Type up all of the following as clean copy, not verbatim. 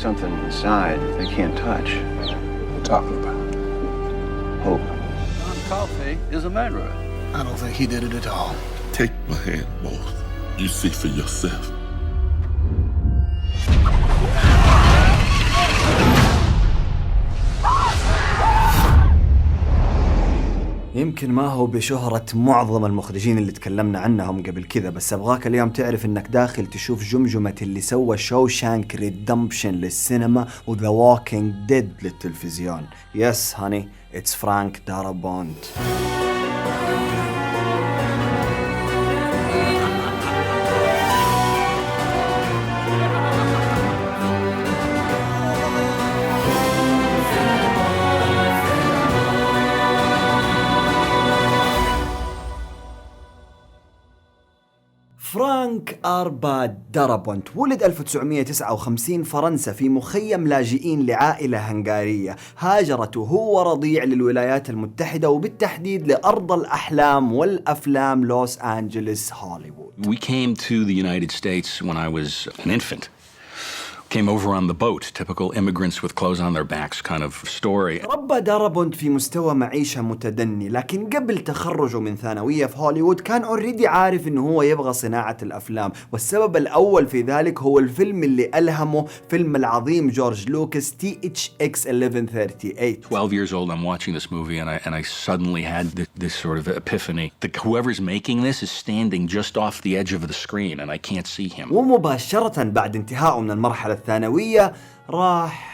something inside that they can't touch. What are you talking about? Hope. John Coffey is a murderer. I don't think he did it at all. Take my hand, both. You see for yourself. يمكن ما هو بشهرة معظم المخرجين اللي تكلمنا عنهم قبل كذا، بس أبغاك اليوم تعرف إنك داخل تشوف جمجمة اللي سوى شوشانك ريدمبشن للسينما وذا ووكينج ديد للتلفزيون. يس هاني، اتس فرانك دارابونت. فرانك أرباد دارابونت ولد 1959 فرنسا في مخيم لاجئين لعائلة هنغارية هاجرت وهو رضيع للولايات المتحدة وبالتحديد لأرض الأحلام والأفلام لوس أنجلوس هوليوود. We came to the United States when I was an infant. Came over on the boat, typical immigrants with clothes on their backs kind of story. ربى دارابونت في مستوى معيشة متدني، لكن قبل تخرجه من ثانوية في هوليوود كان اوريدي عارف انه هو يبغى صناعة الافلام، والسبب الاول في ذلك هو الفيلم اللي الهمه فيلم العظيم جورج لوكاس THX 1138. 12 years old, I'm watching this movie and I suddenly had this sort of epiphany. Whoever's making this is standing just off the edge of the screen and I can't see him. ومباشرة بعد انتهائه من المرحلة الثانوية راح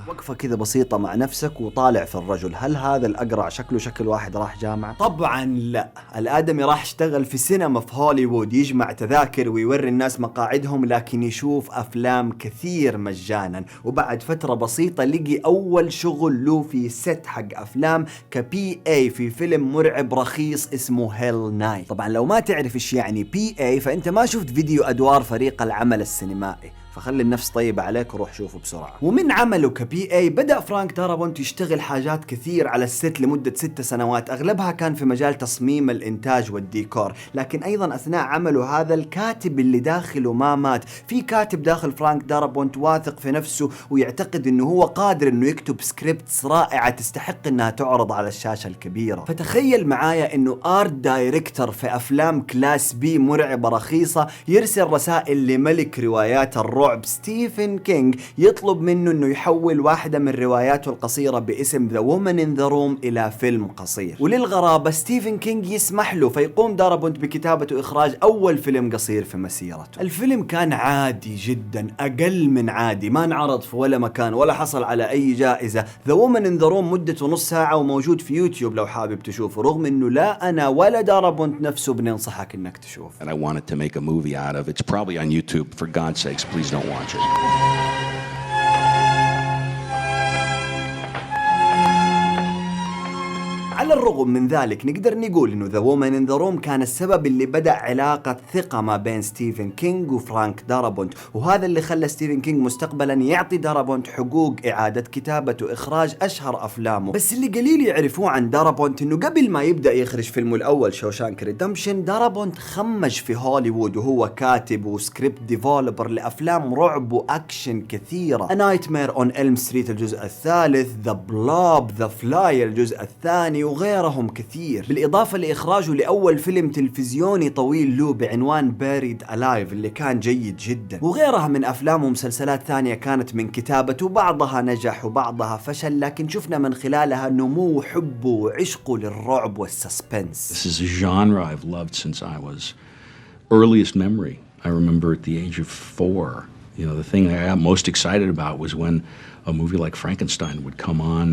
وقفة كذا بسيطة مع نفسك وطالع في الرجل، هل هذا الأقرع شكله شكل واحد راح جامعة؟ طبعا لا، الآدمي راح اشتغل في سينما في هوليوود، يجمع تذاكر ويوري الناس مقاعدهم، لكن يشوف أفلام كثير مجانا. وبعد فترة بسيطة لقي أول شغل له في ست حق أفلام كPA في فيلم مرعب رخيص اسمه هيل نايت. طبعا لو ما تعرف إيش يعني PA فأنت ما شفت فيديو أدوار فريق العمل السينمائي، فخلي النفس طيبة عليك وروح شوفه بسرعة. ومن عمله كPA بدأ فرانك دارابونت يشتغل حاجات كثير على الست لمدة 6 سنوات، أغلبها كان في مجال تصميم الإنتاج والديكور، لكن أيضا أثناء عمله هذا الكاتب اللي داخله ما مات. في كاتب داخل فرانك دارابونت واثق في نفسه ويعتقد أنه هو قادر أنه يكتب سكريبتس رائعة تستحق أنها تعرض على الشاشة الكبيرة. فتخيل معايا أنه آرت دايركتور في أفلام كلاس بي مرعبة رخيصة يرسل رسائل لملك روايات الرعب ستيفن كينج يطلب منه انه يحول واحدة من رواياته القصيرة باسم The Woman in the Room الى فيلم قصير، وللغرابة ستيفن كينج يسمح له، فيقوم دارابونت بكتابة واخراج اول فيلم قصير في مسيرته. الفيلم كان عادي جدا، اقل من عادي، ما انعرض في ولا مكان ولا حصل على اي جائزة. The Woman in the Room مدته نص ساعة وموجود في يوتيوب لو حابب تشوفه، رغم انه لا انا ولا دارابونت نفسه بننصحك انك تشوف. And I wanted to make a movie out of. It's probably on YouTube. For God's sakes, please don't watch it. على الرغم من ذلك نقدر نقول انه The Woman in the Room كان السبب اللي بدأ علاقة ثقة ما بين ستيفن كينج وفرانك دارابونت، وهذا اللي خلى ستيفن كينج مستقبلا يعطي دارابونت حقوق إعادة كتابة وإخراج أشهر أفلامه. بس اللي قليل يعرفوه عن دارابونت انه قبل ما يبدأ يخرج فيلمه الأول شوشانك ريدمبشن، دارابونت خمج في هوليوود وهو كاتب وسكريبت ديفولبر لأفلام رعب وأكشن كثيرة. A Nightmare on Elm Street الجزء الثالث، The Blob، The Fly الجزء الثاني وغيرهم كثير، بالإضافة لإخراجه لأول فيلم تلفزيوني طويل له بعنوان باريد ألايف اللي كان جيد جدا، وغيرها من أفلام ومسلسلات ثانية كانت من كتابته، بعضها نجح وبعضها فشل، لكن شفنا من خلالها نمو حبه وعشقه للرعب والسسبنس. This is a genre I've loved since I was earliest memory. I remember at the age of 4. You know, the thing I got most excited about was when a movie like Frankenstein would come on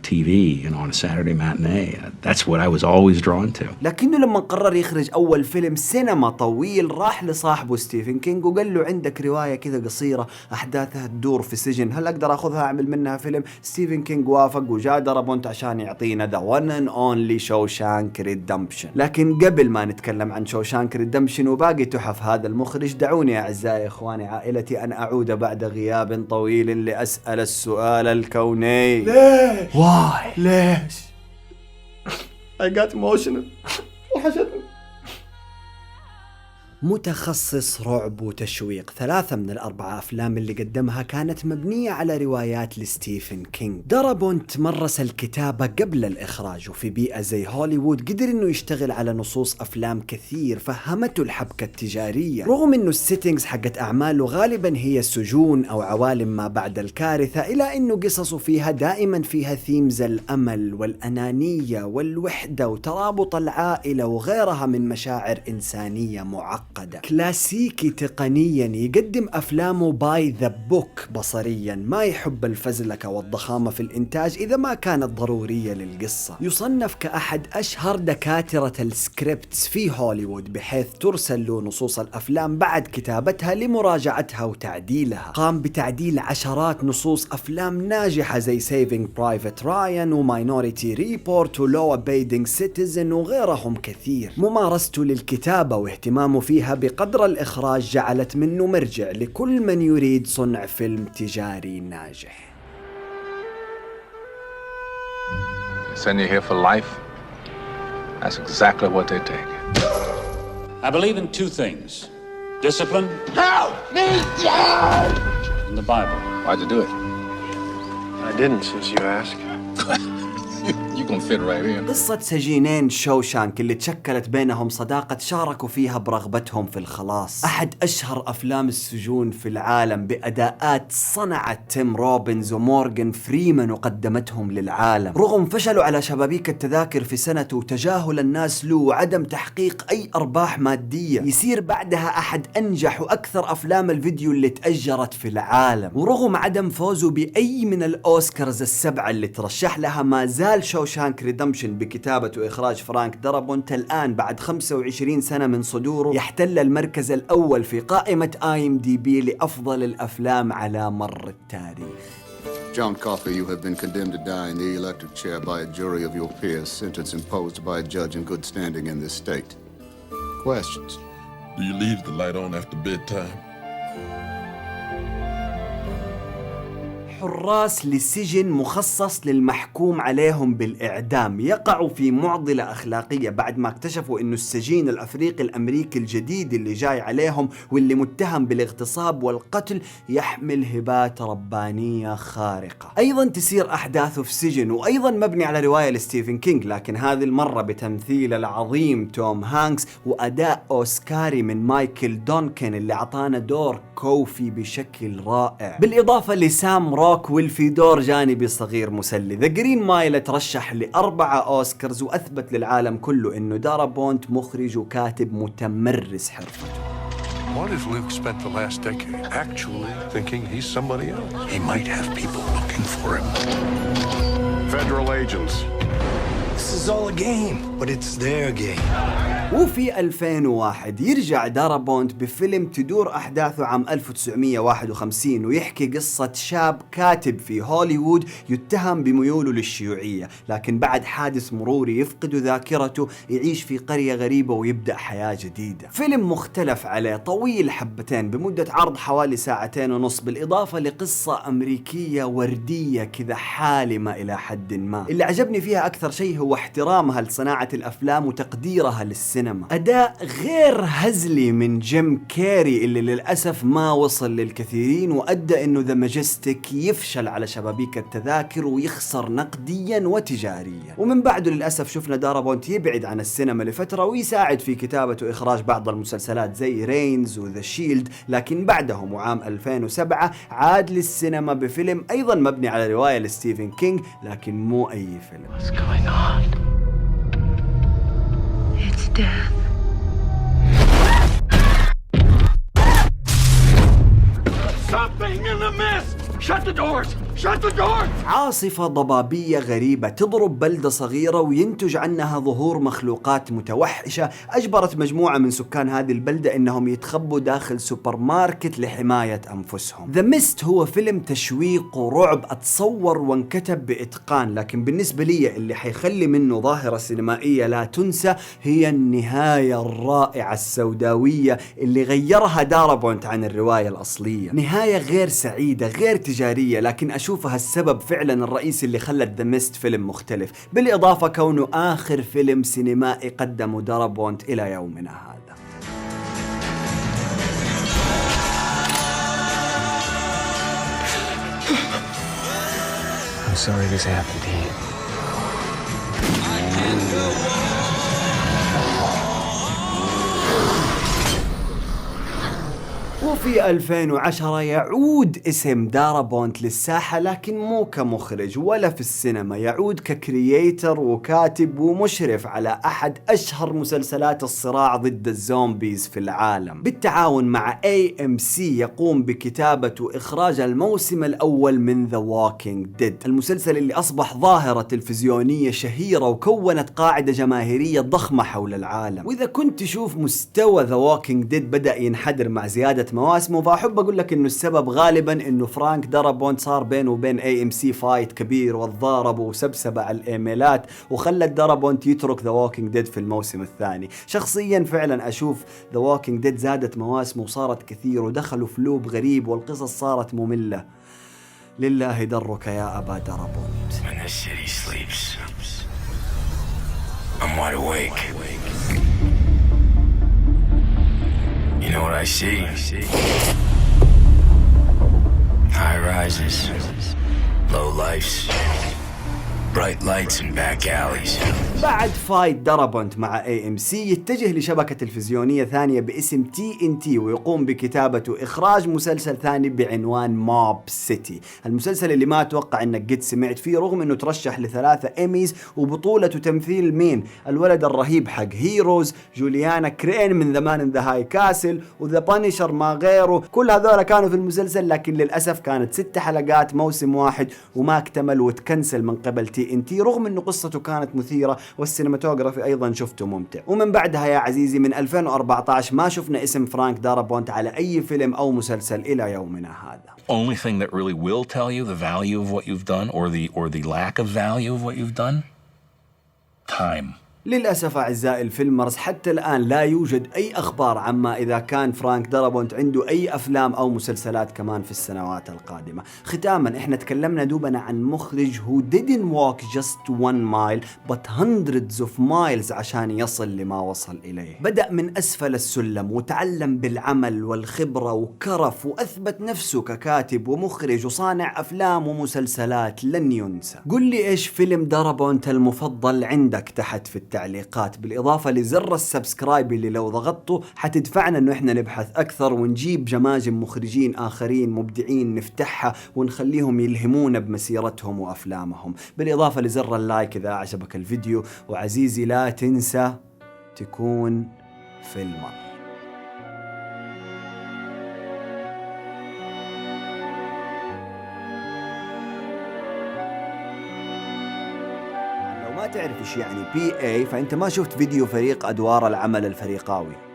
TV, you know, on a Saturday matinee. That's what I was always drawn to. لكنه لما قرر يخرج أول فيلم سينما طويل راح لصاحبه ستيفن كينج وقال له عندك رواية كذا قصيرة أحداثها تدور في سجن، هل أقدر أخذها أعمل منها فيلم؟ ستيفن كينج وافق وجاء دارابونت عشان يعطينا The One and Only Shawshank Redemption. لكن قبل ما نتكلم عن شوشانك ريدمبشن وباقي تحف هذا المخرج، دعوني أعزائي إخواني عائلتي أن أعود بعد غياب طويل لأسأل السؤال الكوني. ليش؟ Why؟ ليش؟ I got emotional. وحشتني. متخصص رعب وتشويق. 3 من ال4 أفلام اللي قدمها كانت مبنية على روايات لستيفن كينج. دارابونت مرس الكتابة قبل الإخراج، وفي بيئة زي هوليوود قدر إنه يشتغل على نصوص أفلام كثير فهمته الحبكة التجارية، رغم إنه السيتنجز حقت أعماله غالبا هي سجون أو عوالم ما بعد الكارثة، إلى إنه قصصه فيها دائما فيها ثيمز الأمل والأنانية والوحدة وترابط العائلة وغيرها من مشاعر إنسانية معقدة. كلاسيكي تقنيا، يقدم أفلامه باي ذا بوك بصريا، ما يحب الفزلكة والضخامة في الإنتاج إذا ما كانت ضرورية للقصة. يصنف كأحد أشهر دكاترة السكريبتس في هوليوود، بحيث ترسل له نصوص الأفلام بعد كتابتها لمراجعتها وتعديلها. قام بتعديل عشرات نصوص أفلام ناجحة زي Saving Private Ryan وماينوريتي ريبورت ولو Abiding Citizen وغيرهم كثير. ممارسته للكتابة واهتمامه فيها بقدر الإخراج جعلت منه مرجع لكل من يريد صنع فيلم تجاري ناجح. Send you here for life? That's exactly what they take. I believe in 2 things. Discipline. Help me, Dad! And the Bible. Why'd you do it? I didn't, since you ask. You gonna fit right in. قصة سجينين شوشانك اللي تشكلت بينهم صداقة شاركوا فيها برغبتهم في الخلاص. أحد أشهر أفلام السجون في العالم بأداءات صنعت تيم روبنز ومورغان فريمان وقدمتهم للعالم، رغم فشلوا على شبابيك التذاكر في سنته وتجاهل الناس له وعدم تحقيق أي أرباح مادية. يصير بعدها أحد أنجح وأكثر أفلام الفيديو اللي تأجرت في العالم، ورغم عدم فوزه بأي من الأوسكارز ال7 اللي ترشح لها، ما زال شوشانك ريدمشن بكتابة وإخراج فرانك دارابونت الآن بعد 25 سنة من صدوره يحتل المركز الأول في قائمة IMDb لأفضل الأفلام على مر التاريخ. John Coffey, you have been condemned to die in the electric chair by a jury of your peers, sentence imposed by a judge in good standing in this state. Questions? Do you leave the light on after bedtime? حراس لسجن مخصص للمحكوم عليهم بالإعدام يقعوا في معضلة أخلاقية بعد ما اكتشفوا إنه السجين الأفريقي الأمريكي الجديد اللي جاي عليهم واللي متهم بالاغتصاب والقتل يحمل هبات ربانية خارقة. أيضا تسير أحداثه في سجن، وأيضا مبني على رواية لستيفن كينج، لكن هذه المرة بتمثيل العظيم توم هانكس وأداء أوسكاري من مايكل دونكن اللي عطانا دور كوفي بشكل رائع، بالإضافة لسام روكويل في دور جانبي صغير مسلي. ذا جرين مايل ترشح ل4 أوسكارز وأثبت للعالم كله إنه دارابونت مخرج وكاتب متمرس حرفته. What if Luke spent the last decade actually thinking he's somebody else? He might have people looking for him. Federal agents. This is all a game, but it's their game. وفي 2001 يرجع دارابونت بفيلم تدور أحداثه عام 1951 ويحكي قصة شاب كاتب في هوليوود يتهم بميوله للشيوعية، لكن بعد حادث مروري يفقد ذاكرته يعيش في قرية غريبة ويبدأ حياة جديدة. فيلم مختلف عليه، طويل حبتين، بمدة عرض حوالي 2.5 ساعة، بالإضافة لقصة أمريكية وردية كذا حالمة إلى حد ما. اللي عجبني فيها أكثر شيء هو احترامها لصناعة الأفلام وتقديرها للسينما. أداء غير هزلي من جيم كيري اللي للأسف ما وصل للكثيرين وأدى إنه ذا ماجستيك يفشل على شبابيك التذاكر ويخسر نقديا وتجاريا. ومن بعده للأسف شفنا دارابونت يبعد عن السينما لفترة ويساعد في كتابة وإخراج بعض المسلسلات زي رينز وذا شيلد، لكن بعدهم وعام 2007 عاد للسينما بفيلم أيضا مبني على رواية لستيفن كينج، لكن مو أي فيلم. What's going on? It's death. Something in the mist! Shut the doors! Shut the doors! عاصفة ضبابية غريبة تضرب بلدة صغيرة وينتج عنها ظهور مخلوقات متوحشة أجبرت مجموعة من سكان هذه البلدة إنهم يتخبوا داخل سوبر ماركت لحماية أنفسهم. The Mist هو فيلم تشويق ورعب أتصور وانكتب بإتقان، لكن بالنسبة لي اللي حيخلي منه ظاهرة سينمائية لا تنسى هي النهاية الرائعة السوداوية اللي غيرها دارابونت عن الرواية الأصلية. نهاية غير سعيدة غير تجارية، لكن أشوفها السبب فعلا الرئيسي اللي خلت ذا ميست فيلم مختلف، بالإضافة كونه آخر فيلم سينمائي قدمه دارابونت إلى يومنا هذا. I'm sorry this happened to you. وفي 2010 يعود اسم دارابونت للساحة، لكن مو كمخرج ولا في السينما، يعود ككرييتر وكاتب ومشرف على أحد أشهر مسلسلات الصراع ضد الزومبيز في العالم، بالتعاون مع AMC يقوم بكتابة وإخراج الموسم الأول من The Walking Dead، المسلسل اللي أصبح ظاهرة تلفزيونية شهيرة وكونت قاعدة جماهيرية ضخمة حول العالم. وإذا كنت تشوف مستوى The Walking Dead بدأ ينحدر مع زيادة مواسمه، فأحب أقول لك إنه السبب غالبا إنه فرانك دارابونت صار بينه وبين AMC فايت كبير، وتضاربوا وسبسبة على الإيميلات وخلت دارابونت يترك The Walking Dead في الموسم الثاني. شخصيا فعلا أشوف The Walking Dead زادت مواسمه وصارت كثير ودخلوا في لوب غريب والقصص صارت مملة. لله درك يا أبا دارابونت. When the city sleeps, I'm wide awake. You know what I see? High rises, low lifes, bright lights and back alleys. بعد فايت دارابونت مع AMC يتجه لشبكة تلفزيونية ثانية باسم TNT ويقوم بكتابة وإخراج مسلسل ثاني بعنوان موب سيتي، المسلسل اللي ما أتوقع أنك قد سمعت فيه رغم أنه ترشح ل3 إيميز، وبطولة وتمثيل مين؟ الولد الرهيب حق هيروز، جوليانا كرين من ذا مان إن ذا هاي كاسل، وذا بانيشر ما غيره. كل هذول كانوا في المسلسل، لكن للأسف كانت 6 حلقات موسم واحد وما اكتمل وتكنسل من قبل TNT، رغم أنه قصته كانت مثيرة والسينماتوغرافي أيضا شفته ممتع. ومن بعدها يا عزيزي من 2014 ما شفنا اسم فرانك دارابونت على أي فيلم أو مسلسل إلى يومنا هذا. Only thing that really will tell you the value of what you've done or the lack of value of what you've done, time. للأسف أعزائي الفيلمرز حتى الآن لا يوجد أي أخبار عما إذا كان فرانك دارابونت عنده أي أفلام أو مسلسلات كمان في السنوات القادمة. ختاما إحنا تكلمنا دوبنا عن مخرج who didn't walk just 1 mile but hundreds of miles عشان يصل لما وصل إليه. بدأ من أسفل السلم وتعلم بالعمل والخبرة وكرف وأثبت نفسه ككاتب ومخرج وصانع أفلام ومسلسلات لن ينسى. قل لي إيش فيلم دارابونت المفضل عندك تحت في التعليقات، بالإضافة لزر السبسكرايب اللي لو ضغطته حتدفعنا إنه إحنا نبحث أكثر ونجيب جماجم مخرجين آخرين مبدعين نفتحها ونخليهم يلهمونا بمسيرتهم وأفلامهم، بالإضافة لزر اللايك إذا أعجبك الفيديو. وعزيزي لا تنسى تكون فيلمر. ما تعرف ايش يعني PA فانت ما شفت فيديو فريق ادوار العمل الفريقاوي.